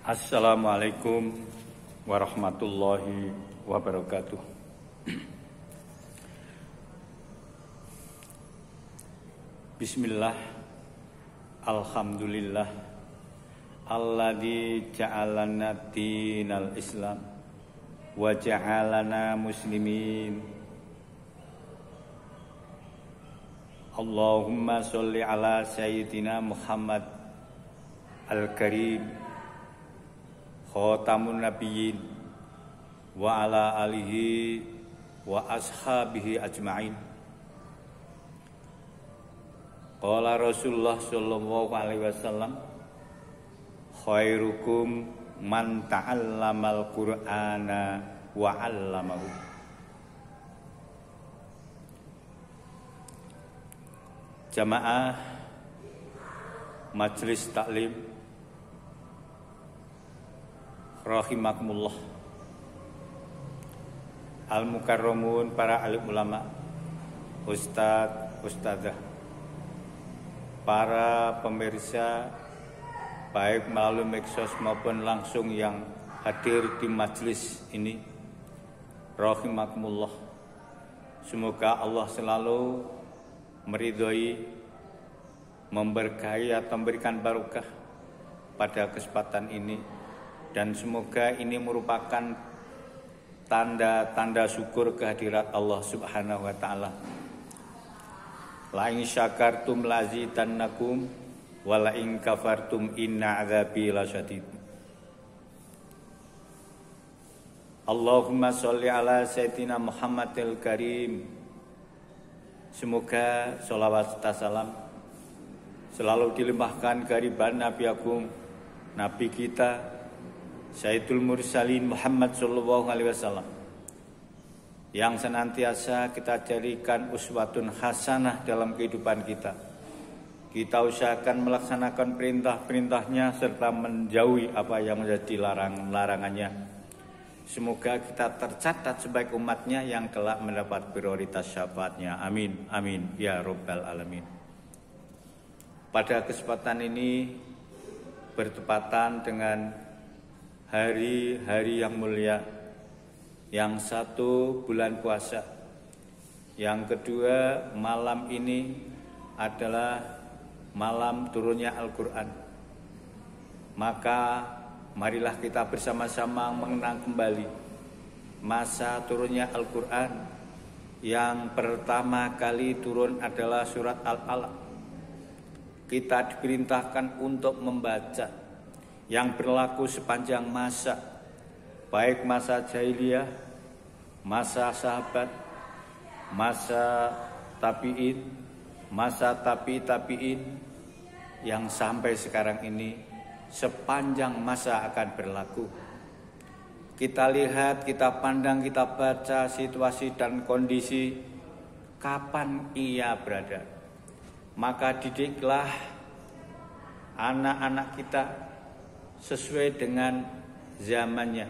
Assalamualaikum warahmatullahi wabarakatuh. Bismillah, alhamdulillah, alladzi ja'alana dinal Islam wa ja'alana muslimin. Allahumma sholli ala sayyidina Muhammad al-Karim khatamun nabiyyin wa ala alihi wa ashabihi ajma'in. Qala Rasulullah sallallahu alaihi wasallam, khairukum man ta'allamal Qur'ana wa 'allamahu. Jamaah Majelis Taklim rahimakumullah, al-mukarramun, para alim ulama, ustadz, ustadzah, para pemirsa baik melalui medsos maupun langsung yang hadir di majelis ini, rahimakumullah. Semoga Allah selalu meridhoi, memberkahi atau memberikan barokah pada kesempatan ini. Dan semoga ini merupakan tanda-tanda syukur kehadirat Allah Subhanahu wa taala. La in syakartum lazidannakum wa la in kafartum inna adzabi lasyadid. Allahumma sholli ala sayyidina Muhammadil Karim. Semoga sholawat serta salam selalu dilimpahkan kehadirat Nabi Agung, Nabi kita Sayyidul Mursalin Muhammad sallallahu alaihi wasallam, yang senantiasa kita jadikan uswatun hasanah dalam kehidupan kita. Kita usahakan melaksanakan perintah-perintahnya serta menjauhi apa yang menjadi larangannya. Semoga kita tercatat sebagai umatnya yang kelak mendapat prioritas syafaatnya. Amin, amin, ya Rabbal Alamin. Pada kesempatan ini bertepatan dengan hari-hari yang mulia, yang satu bulan puasa, yang kedua malam ini adalah malam turunnya Al-Quran. Maka marilah kita bersama-sama mengenang kembali masa turunnya Al-Quran. Yang pertama kali turun adalah surat Al-Alaq. Kita diperintahkan untuk membaca yang berlaku sepanjang masa, baik masa jahiliyah, masa sahabat, masa tabi'in, masa tabi'in, yang sampai sekarang ini sepanjang masa akan berlaku. Kita lihat, kita pandang, kita baca situasi dan kondisi kapan ia berada. Maka didiklah anak-anak kita sesuai dengan zamannya.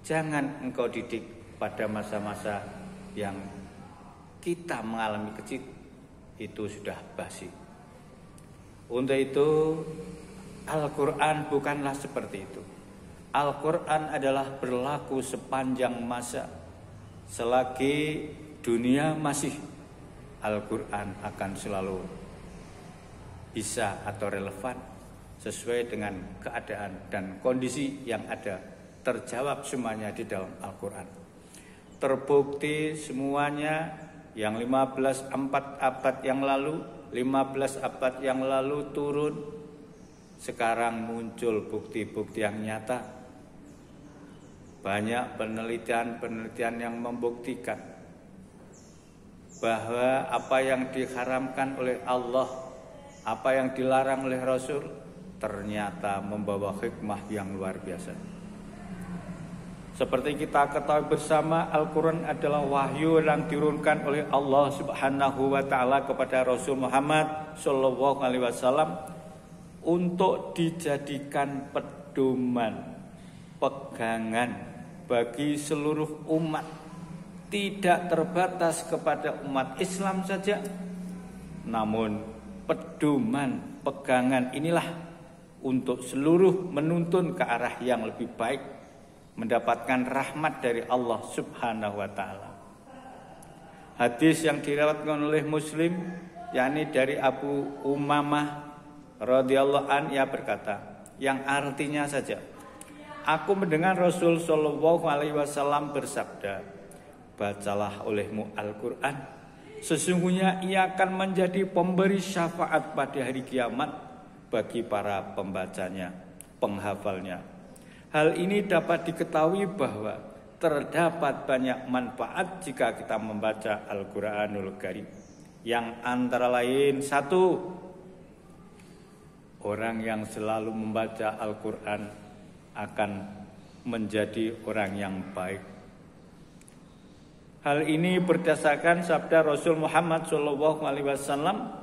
Jangan engkau didik pada masa-masa yang kita mengalami kecil, itu sudah basi. Untuk itu Al-Quran bukanlah seperti itu. Al-Quran adalah berlaku sepanjang masa. Selagi dunia masih, Al-Quran akan selalu bisa atau relevan sesuai dengan keadaan dan kondisi yang ada. Terjawab semuanya di dalam Al-Quran. Terbukti semuanya yang 15 abad yang lalu turun. Sekarang muncul bukti-bukti yang nyata. Banyak penelitian yang membuktikan bahwa apa yang diharamkan oleh Allah, apa yang dilarang oleh Rasul, ternyata membawa hikmah yang luar biasa. Seperti kita ketahui bersama, Al-Quran adalah wahyu yang diturunkan oleh Allah Subhanahu wa taala kepada Rasul Muhammad sallallahu alaihi wasallam untuk dijadikan pedoman, pegangan bagi seluruh umat. Tidak terbatas kepada umat Islam saja, namun pedoman, pegangan inilah untuk seluruh menuntun ke arah yang lebih baik, mendapatkan rahmat dari Allah Subhanahu wa taala. Hadis yang diriwayatkan oleh Muslim, yakni dari Abu Umamah radhiyallahu an, ia berkata, yang artinya saja, aku mendengar Rasul sallallahu alaihi wasallam bersabda, bacalah olehmu Al-Qur'an, sesungguhnya ia akan menjadi pemberi syafaat pada hari kiamat bagi para pembacanya, penghafalnya. Hal ini dapat diketahui bahwa terdapat banyak manfaat jika kita membaca Al-Qur'anul Karim, yang antara lain: satu, orang yang selalu membaca Al-Qur'an akan menjadi orang yang baik. Hal ini berdasarkan sabda Rasul Muhammad SAW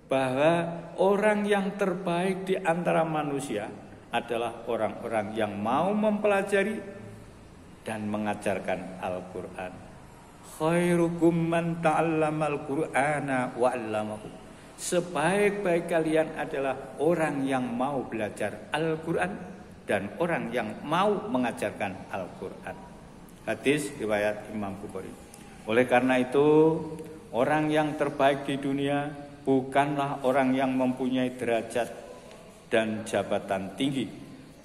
bahwa orang yang terbaik di antara manusia adalah orang-orang yang mau mempelajari dan mengajarkan Al-Qur'an. Khairukum man ta'allamal Qur'ana wa 'allamahu. Sebaik-baik kalian adalah orang yang mau belajar Al-Qur'an dan orang yang mau mengajarkan Al-Qur'an. Hadis riwayat Imam Bukhari. Oleh karena itu, orang yang terbaik di dunia bukanlah orang yang mempunyai derajat dan jabatan tinggi,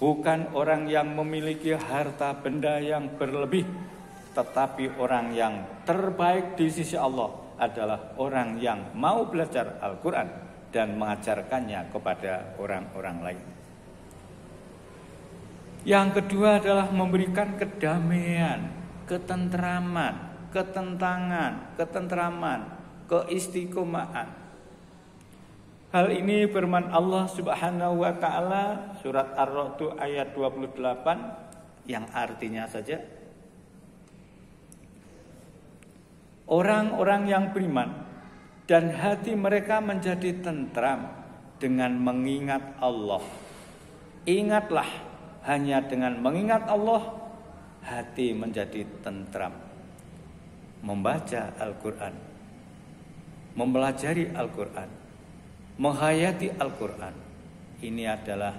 bukan orang yang memiliki harta benda yang berlebih, tetapi orang yang terbaik di sisi Allah adalah orang yang mau belajar Al-Qur'an dan mengajarkannya kepada orang-orang lain. Yang kedua adalah memberikan kedamaian, ketentraman, ketentraman, keistiqomahan. Hal ini firman Allah Subhanahu wa taala surat Ar-Ra'd ayat 28 yang artinya saja, orang-orang yang beriman dan hati mereka menjadi tentram dengan mengingat Allah. Ingatlah, hanya dengan mengingat Allah hati menjadi tentram. Membaca Al-Qur'an, mempelajari Al-Qur'an, menghayati Al-Qur'an, ini adalah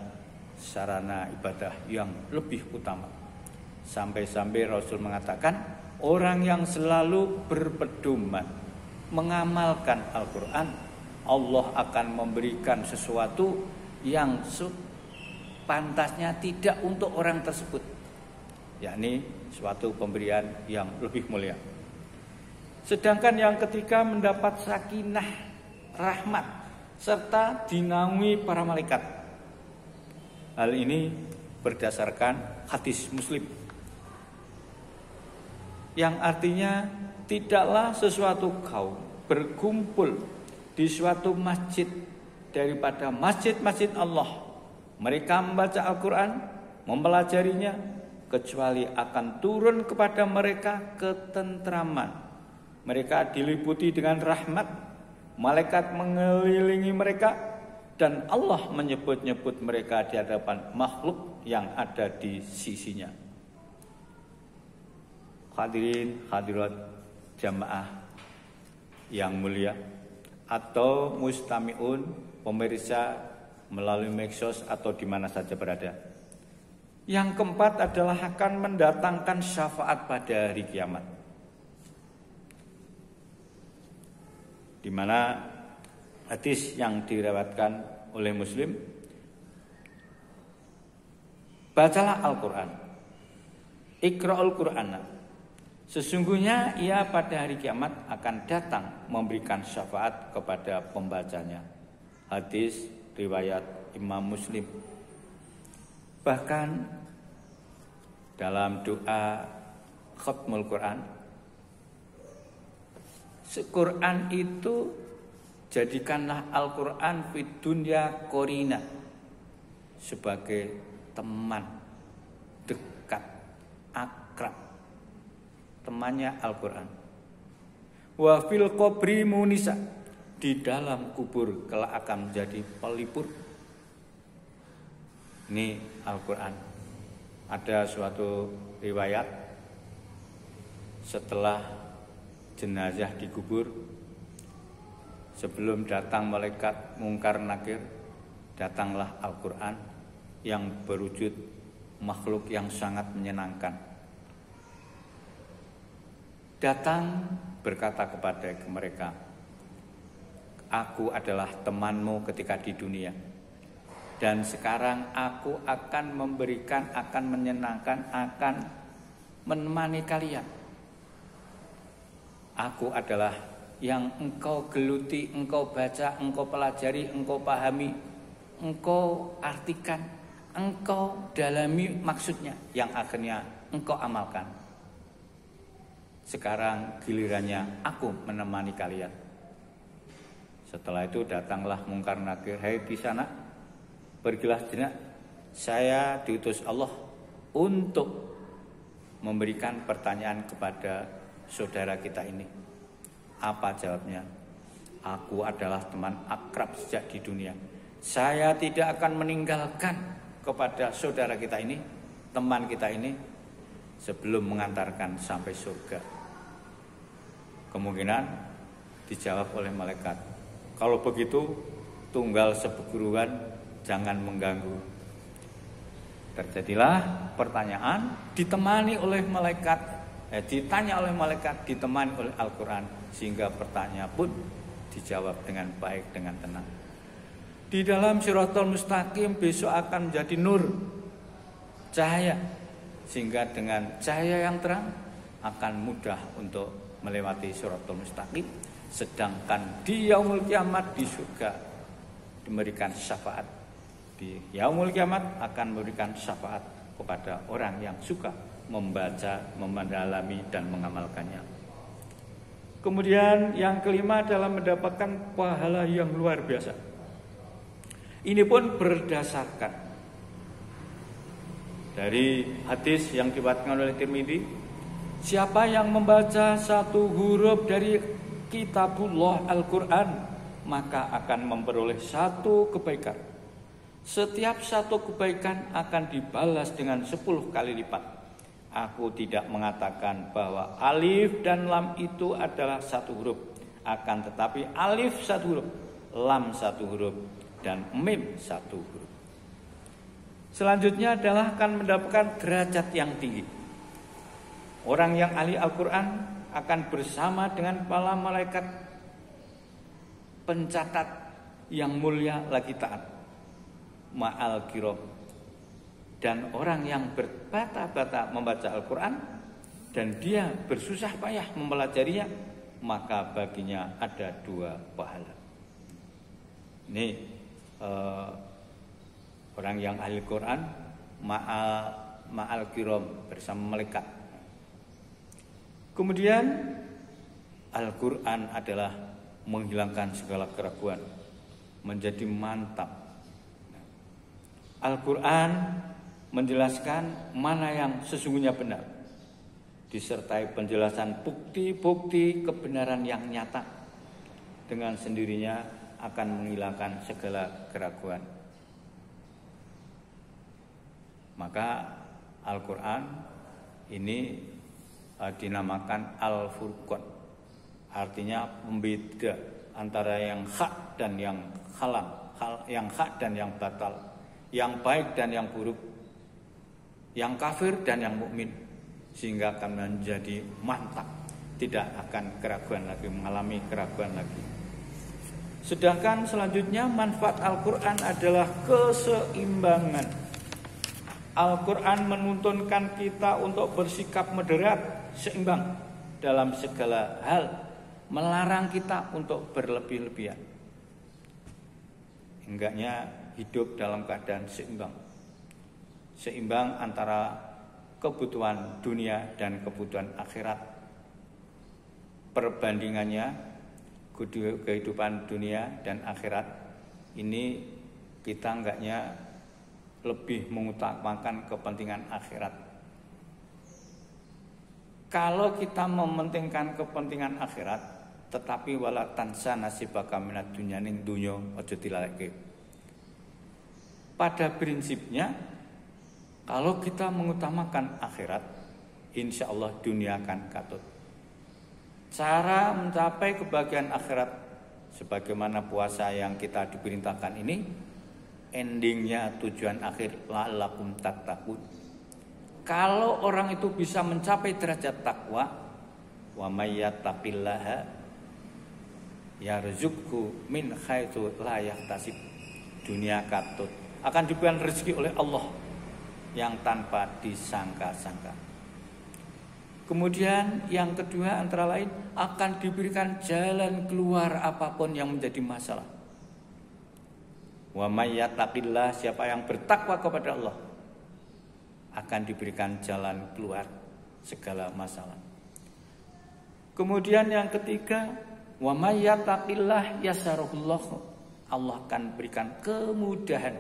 sarana ibadah yang lebih utama. Sampai-sampai Rasul mengatakan, orang yang selalu berpedoman mengamalkan Al-Qur'an, Allah akan memberikan sesuatu yang pantasnya tidak untuk orang tersebut, yakni suatu pemberian yang lebih mulia. Sedangkan yang ketiga mendapat sakinah, rahmat, serta dinaungi para malaikat. Hal ini berdasarkan hadis Muslim, yang artinya tidaklah sesuatu kaum berkumpul di suatu masjid daripada masjid-masjid Allah, mereka membaca Al-Qur'an, mempelajarinya, kecuali akan turun kepada mereka ketentraman. Mereka diliputi dengan rahmat, malaikat mengelilingi mereka, dan Allah menyebut-nyebut mereka di hadapan makhluk yang ada di sisinya. Hadirin hadirat jamaah yang mulia, atau mustami'un, pemirsa melalui medsos atau di mana saja berada. Yang keempat adalah akan mendatangkan syafaat pada hari kiamat, di mana hadis yang diriwayatkan oleh Muslim, bacalah Al-Qur'an, Iqra'ul Qur'ana, sesungguhnya ia pada hari kiamat akan datang memberikan syafaat kepada pembacanya. Hadis riwayat Imam Muslim. Bahkan dalam doa khatmul Quran, Quran itu jadikanlah Al-Quran fid dunya qorina, sebagai teman dekat, akrab, temannya Al-Quran. Wa fil qabri munisa, di dalam kubur kelak akan menjadi pelipur. Ini Al-Quran. Ada suatu riwayat, setelah jenazah dikubur, sebelum datang malaikat mungkar nakir, datanglah Al-Quran yang berwujud makhluk yang sangat menyenangkan. Datang berkata kepada mereka, aku adalah temanmu ketika di dunia, dan sekarang aku akan memberikan, akan menyenangkan, akan menemani kalian. Aku adalah yang engkau geluti, engkau baca, engkau pelajari, engkau pahami, engkau artikan, engkau dalami maksudnya, yang akhirnya engkau amalkan. Sekarang gilirannya aku menemani kalian. Setelah itu datanglah Mungkar Nakir, hai di sana, pergilah jenak, saya diutus Allah untuk memberikan pertanyaan kepada saudara kita ini. Apa jawabnya? Aku adalah teman akrab sejak di dunia. Saya tidak akan meninggalkan kepada saudara kita ini, teman kita ini, sebelum mengantarkan sampai surga. Kemungkinan dijawab oleh malaikat, kalau begitu tunggal seperguruan, jangan mengganggu. Terjadilah pertanyaan, ditemani oleh malaikat, ditanya oleh malaikat, ditemani oleh Al-Quran, sehingga pertanyaan pun dijawab dengan baik, dengan tenang. Di dalam Shirathul Mustaqim besok akan menjadi nur, cahaya, sehingga dengan cahaya yang terang akan mudah untuk melewati Shirathul Mustaqim. Sedangkan di yaumul kiamat di surga diberikan syafaat. Di yaumul kiamat akan memberikan syafaat kepada orang yang suka membaca, mendalami dan mengamalkannya. Kemudian yang kelima adalah mendapatkan pahala yang luar biasa. Ini pun berdasarkan dari hadis yang diriwayatkan oleh Tirmidzi, siapa yang membaca satu huruf dari Kitabullah Al-Quran, maka akan memperoleh satu kebaikan. Setiap satu kebaikan akan dibalas dengan 10 kali lipat. Aku tidak mengatakan bahwa alif dan lam itu adalah satu huruf, akan tetapi alif satu huruf, lam satu huruf, dan mim satu huruf. Selanjutnya adalah akan mendapatkan derajat yang tinggi. Orang yang ahli Al-Quran akan bersama dengan para malaikat pencatat yang mulia lagi taat, ma'al kiram. Dan orang yang berbata-bata membaca Al-Quran dan dia bersusah payah mempelajarinya, maka baginya ada 2 pahala. Ini orang yang ahli Quran ma'al kiram, bersama malaikat. Kemudian Al-Quran adalah menghilangkan segala keraguan, menjadi mantap. Al-Quran menjelaskan mana yang sesungguhnya benar, disertai penjelasan bukti-bukti kebenaran yang nyata. Dengan sendirinya akan menghilangkan segala keraguan. Maka Al-Quran ini dinamakan Al-Furqan, artinya pembeda antara yang hak dan yang haram, yang hak dan yang batal, yang baik dan yang buruk, yang kafir dan yang mukmin, sehingga akan menjadi mantap, tidak akan keraguan lagi, mengalami keraguan lagi. Sedangkan selanjutnya manfaat Al-Quran adalah keseimbangan. Al-Quran menuntunkan kita untuk bersikap moderat, seimbang dalam segala hal, melarang kita untuk berlebih-lebihan. Hendaknya hidup dalam keadaan seimbang. Seimbang antara kebutuhan dunia dan kebutuhan akhirat. Perbandingannya kehidupan dunia dan akhirat ini kita hendaknya lebih mengutamakan kepentingan akhirat. Kalau kita mementingkan kepentingan akhirat, tetapi wala tansa nasibaka minad dunya, ning dunya aja dilaleke. Pada prinsipnya, kalau kita mengutamakan akhirat, insya Allah dunia akan katut. Cara mencapai kebahagiaan akhirat, sebagaimana puasa yang kita diperintahkan ini, endingnya tujuan akhir la'allakum tattaqun. Kalau orang itu bisa mencapai derajat takwa, wa may yattaqillaha yarzuqhu min haitsu la yahtasib. Dunia katut akan diberikan rezeki oleh Allah yang tanpa disangka-sangka. Kemudian yang kedua antara lain akan diberikan jalan keluar apapun yang menjadi masalah. Wa may yattaqillah, siapa yang bertakwa kepada Allah akan diberikan jalan keluar segala masalah. Kemudian yang ketiga, wa may yattaqillah yasarullah, Allah akan berikan kemudahan.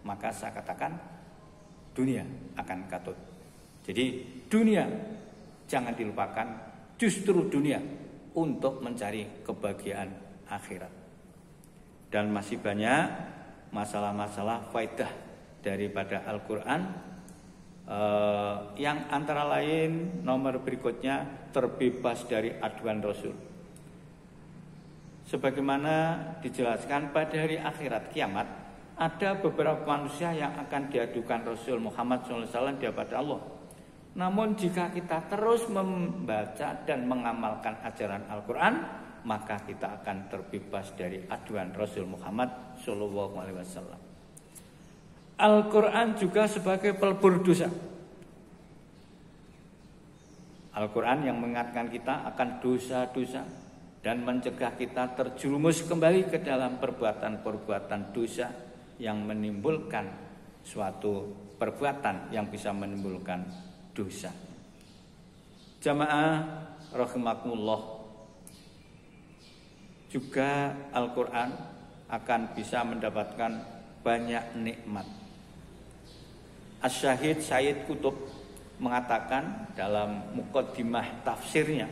Maka saya katakan dunia akan katut. Jadi dunia jangan dilupakan, justru dunia untuk mencari kebahagiaan akhirat. Dan masih banyak masalah-masalah faedah daripada Al-Quran, yang antara lain nomor berikutnya terbebas dari aduan Rasul. Sebagaimana dijelaskan pada hari akhirat kiamat, ada beberapa manusia yang akan diadukan Rasul Muhammad SAW di hadapan Allah. Namun jika kita terus membaca dan mengamalkan ajaran Al-Quran, maka kita akan terbebas dari aduan Rasul Muhammad SAW. Al-Quran juga sebagai pelebur dosa. Al-Quran yang mengingatkan kita akan dosa-dosa dan mencegah kita terjerumus kembali ke dalam perbuatan-perbuatan dosa yang menimbulkan suatu perbuatan yang bisa menimbulkan dosa. Jamaah rahimakumullah, juga Al-Quran akan bisa mendapatkan banyak nikmat. Asy-Syahid Sayyid Qutb mengatakan dalam muqaddimah tafsirnya,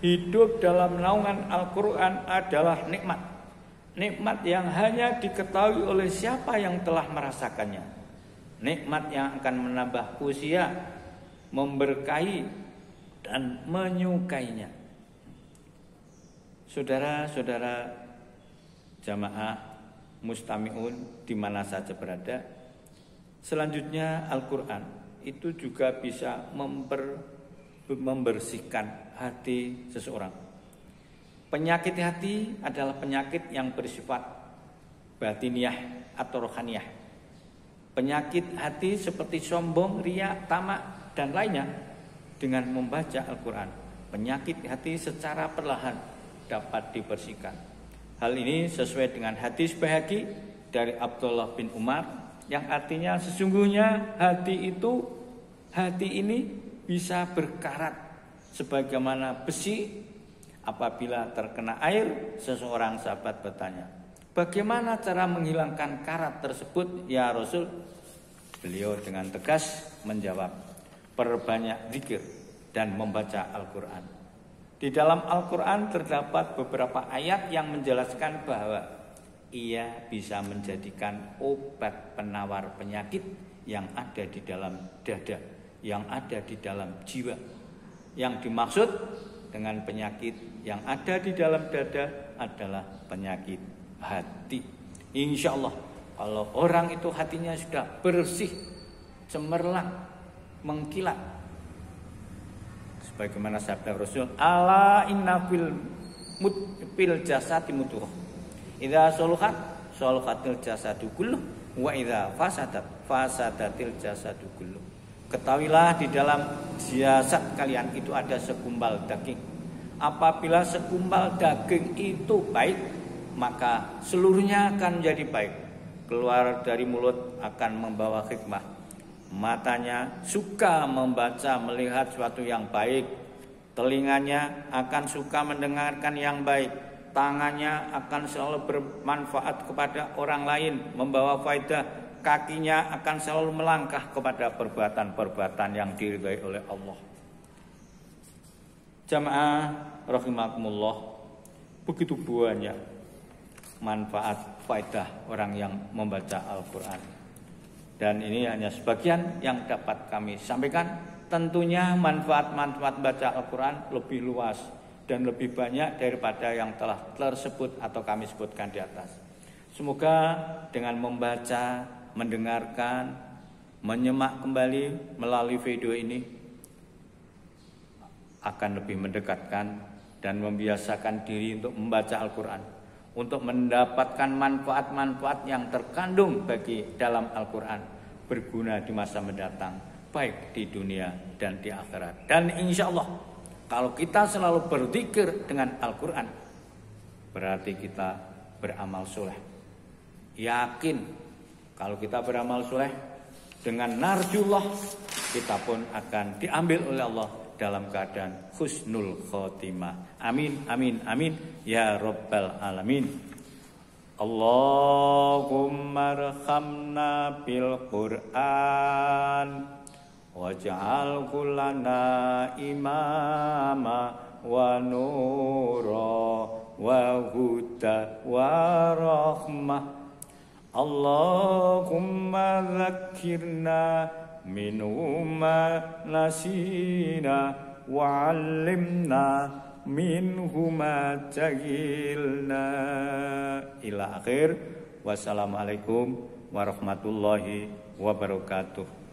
hidup dalam naungan Al-Quran adalah nikmat. Nikmat yang hanya diketahui oleh siapa yang telah merasakannya. Nikmat yang akan menambah usia, memberkahi dan menyukainya. Saudara-saudara jamaah mustami'un di mana saja berada, selanjutnya Al-Quran itu juga bisa membersihkan hati seseorang. Penyakit hati adalah penyakit yang bersifat batiniah atau rohaniyah. Penyakit hati seperti sombong, riya, tamak dan lainnya, dengan membaca Al-Quran, penyakit hati secara perlahan dapat dibersihkan. Hal ini sesuai dengan hadis Baihaqi dari Abdullah bin Umar, yang artinya sesungguhnya hati ini bisa berkarat sebagaimana besi. Apabila terkena air, seseorang sahabat bertanya, bagaimana cara menghilangkan karat tersebut ya Rasul? Beliau dengan tegas menjawab, perbanyak zikir dan membaca Al-Quran. Di dalam Al-Quran terdapat beberapa ayat yang menjelaskan bahwa ia bisa menjadikan obat penawar penyakit yang ada di dalam dada, yang ada di dalam jiwa. Yang dimaksud dengan penyakit yang ada di dalam dada adalah penyakit hati. Insya Allah kalau orang itu hatinya sudah bersih, cemerlang, mengkilat, sebagaimana sabda Rasul, ala inna fil jasadi mudghah, idza saluhatil jasadu kulluh wa idza fasadatil jasadu kulluh. Ketahuilah di dalam jasad kalian itu ada segumpal daging. Apabila segumpal daging itu baik, maka seluruhnya akan menjadi baik. Keluar dari mulut akan membawa hikmah. Matanya suka membaca, melihat sesuatu yang baik. Telinganya akan suka mendengarkan yang baik. Tangannya akan selalu bermanfaat kepada orang lain, membawa faedah. Kakinya akan selalu melangkah kepada perbuatan-perbuatan yang diridhai oleh Allah. Jamaah rahimakumullah, begitu banyak manfaat faedah orang yang membaca Al-Quran. Dan ini hanya sebagian yang dapat kami sampaikan. Tentunya manfaat-manfaat baca Al-Quran lebih luas dan lebih banyak daripada yang telah tersebut atau kami sebutkan di atas. Semoga dengan membaca, mendengarkan, menyimak kembali melalui video ini akan lebih mendekatkan dan membiasakan diri untuk membaca Al-Quran, untuk mendapatkan manfaat-manfaat yang terkandung bagi dalam Al-Quran, berguna di masa mendatang, baik di dunia dan di akhirat. Dan insya Allah kalau kita selalu berzikir dengan Al-Quran, berarti kita beramal soleh. Yakin kalau kita beramal soleh, dengan narjullah kita pun akan diambil oleh Allah dalam keadaan husnul khotimah. Amin, amin, amin ya rabbal alamin. Allahumma arhamna bil Qur'an waj'alhu lana imama wa nura wa huda wa rahmah. Allahumma dzakkirna minhu ma nasina wa 'allimna minhu ma jahilna. Ila akhir. Wassalamualaikum warahmatullahi wabarakatuh.